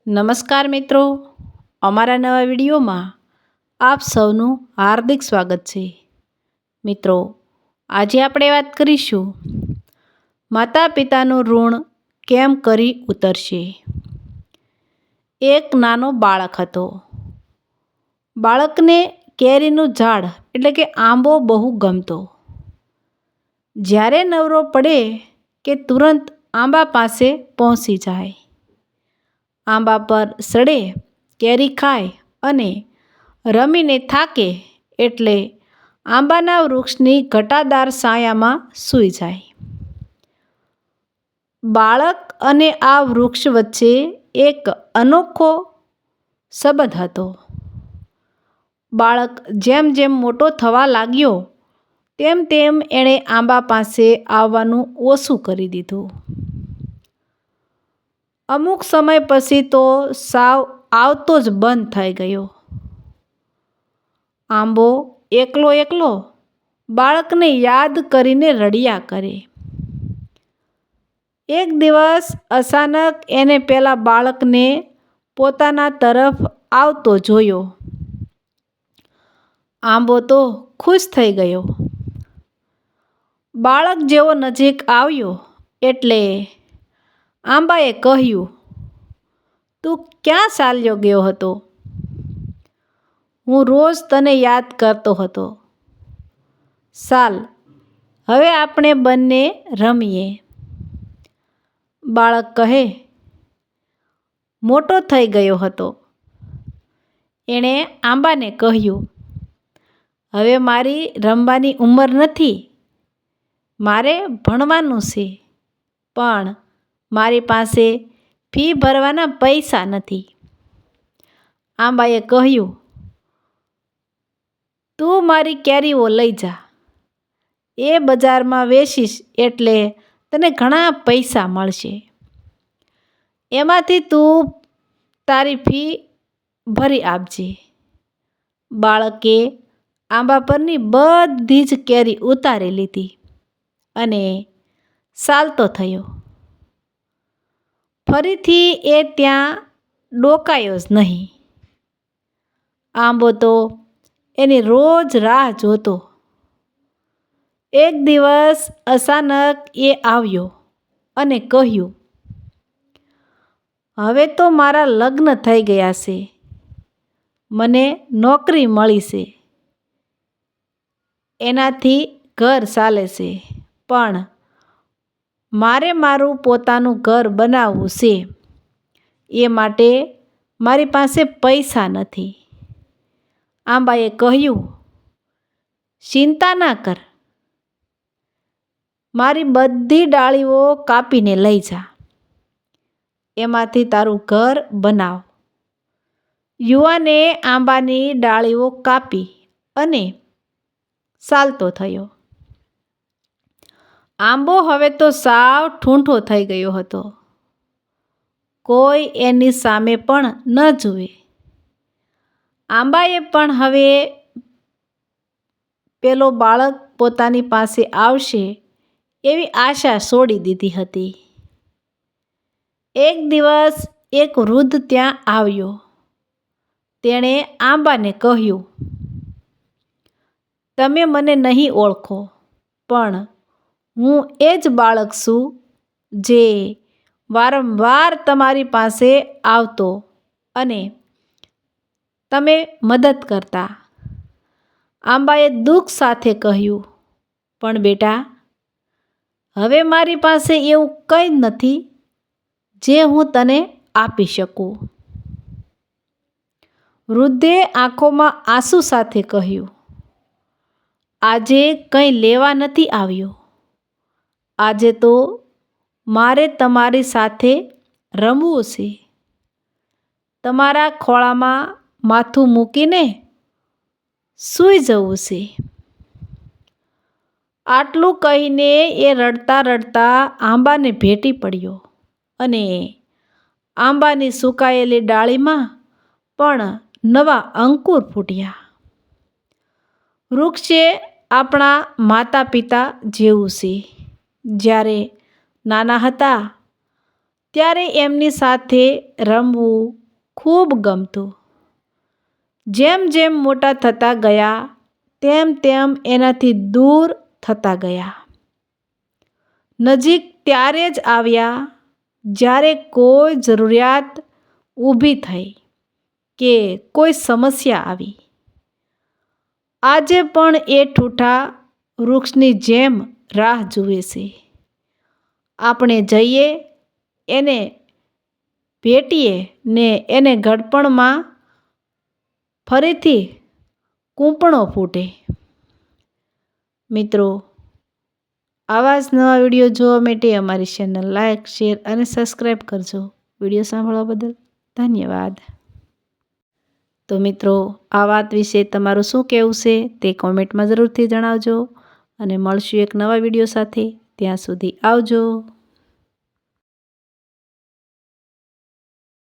નમસ્કાર મિત્રો, અમારા નવા વિડીયોમાં આપ સૌનું હાર્દિક સ્વાગત છે. મિત્રો, આજે આપણે વાત કરીશું માતા પિતાનું ઋણ કેમ કરી ઉતરશે. એક નાનો બાળક હતો. બાળકને કેરીનું ઝાડ એટલે કે આંબો બહુ ગમતો. જ્યારે નવરો પડે કે તુરંત આંબા પાસે પહોંચી જાય. આંબા પર સડે, કેરી ખાય અને રમીને થાકે એટલે આંબાના વૃક્ષની ઘટાદાર છાયામાં સૂઈ જાય. બાળક અને આ વૃક્ષ વચ્ચે એક અનોખો સંબંધ હતો. બાળક જેમ જેમ મોટો થવા લાગ્યો તેમ તેમ એણે આંબા પાસે આવવાનું ઓછું કરી દીધું. અમુક સમય પછી તો સાવ આવતો જ બંધ થઈ ગયો. આંબો એકલો એકલો બાળકને યાદ કરીને રડ્યા કરે. એક દિવસ અચાનક એને પેલા બાળકને પોતાના તરફ આવતો જોયો. આંબો તો ખુશ થઈ ગયો. બાળક જેવો નજીક આવ્યો એટલે આંબાએ કહ્યું, "તું ક્યાં ચાલ્યો ગયો હતો? હું રોજ તને યાદ કરતો હતો. ચાલ, હવે આપણે બંને રમીએ." બાળક કહે, મોટો થઈ ગયો હતો. એણે આંબાને કહ્યું, "હવે મારી રમવાની ઉંમર નથી. મારે ભણવાનું છે, પણ મારી પાસે ફી ભરવાના પૈસા નથી." આંબાએ કહ્યું, "તું મારી કેરીઓ લઈ જા. એ બજારમાં વેચીશ એટલે તને ઘણા પૈસા મળશે. એમાંથી તું તારી ફી ભરી આપજે." બાળકે આંબા પરની બધી જ કેરી ઉતારી લીધી અને ચાલતો થયો. ફરીથી એ ત્યાં ડોકાયો જ નહીં. આંબો તો એની રોજ રાહ જોતો. એક દિવસ અચાનક એ આવ્યો અને કહ્યું, "હવે તો મારા લગ્ન થઈ ગયા છે. મને નોકરી મળી છે. એનાથી ઘર ચાલે છે, પણ મારે મારું પોતાનું ઘર બનાવવું છે. એ માટે મારી પાસે પૈસા નથી." આંબાએ કહ્યું, "ચિંતા ના કર. મારી બધી ડાળીઓ કાપીને લઈ જા. એમાંથી તારું ઘર બનાવ." યુવાને આંબાની ડાળીઓ કાપી અને ચાલતો થયો. આંબો હવે તો સાવ ઠૂંઠો થઈ ગયો હતો. કોઈ એની સામે પણ ન જુએ. આંબાએ પણ હવે પેલો બાળક પોતાની પાસે આવશે એવી આશા છોડી દીધી હતી. એક દિવસ એક વૃદ્ધ ત્યાં આવ્યો. તેણે આંબાને કહ્યું, "તમે મને નહીં ઓળખો, પણ હું એ જ બાળક છું જે વારંવાર તમારી પાસે આવતો અને તમે મદદ કરતા." આંબાએ દુઃખ સાથે કહ્યું, "પણ બેટા, હવે મારી પાસે એવું કંઈ નથી જે હું તને આપી શકું." વૃદ્ધે આંખોમાં આંસુ સાથે કહ્યું, "આજે કંઈ લેવા નથી આવ્યો. આજે તો મારે તમારી સાથે રમવું છે. તમારા ખોળામાં માથું મૂકીને સૂઈ જવું છે." આટલું કહીને એ રડતા રડતા આંબાને ભેટી પડ્યો અને આંબાની સુકાયેલી ડાળીમાં પણ નવા અંકુર ફૂટ્યા. વૃક્ષ એ આપણા માતા પિતા જેવું છે. જ્યારે નાના હતા ત્યારે એમની સાથે રમવું ખૂબ ગમતું. જેમ જેમ મોટા થતા ગયા તેમ તેમ એનાથી દૂર થતા ગયા. નજીક ત્યારે જ આવ્યા જ્યારે કોઈ જરૂરિયાત ઊભી થઈ કે કોઈ સમસ્યા આવી. આજે પણ એ ઠૂઠા વૃક્ષની જેમ રાહ જુએ છે. આપણે જઈએ, એને ભેટીએ ને એને ઘડપણમાં ફરીથી કૂંપણો ફૂટે. મિત્રો, આવા જ નવા વિડીયો જોવા માટે અમારી ચેનલ લાઇક, શેર અને સબસ્ક્રાઈબ કરજો. વિડીયો સાંભળવા બદલ ધન્યવાદ. તો મિત્રો, આ વાત વિશે તમારું શું કહેવું છે તે કોમેન્ટમાં જરૂરથી જણાવજો અને મળશું એક નવા વિડીયો સાથે. ત્યાં સુધી આવજો.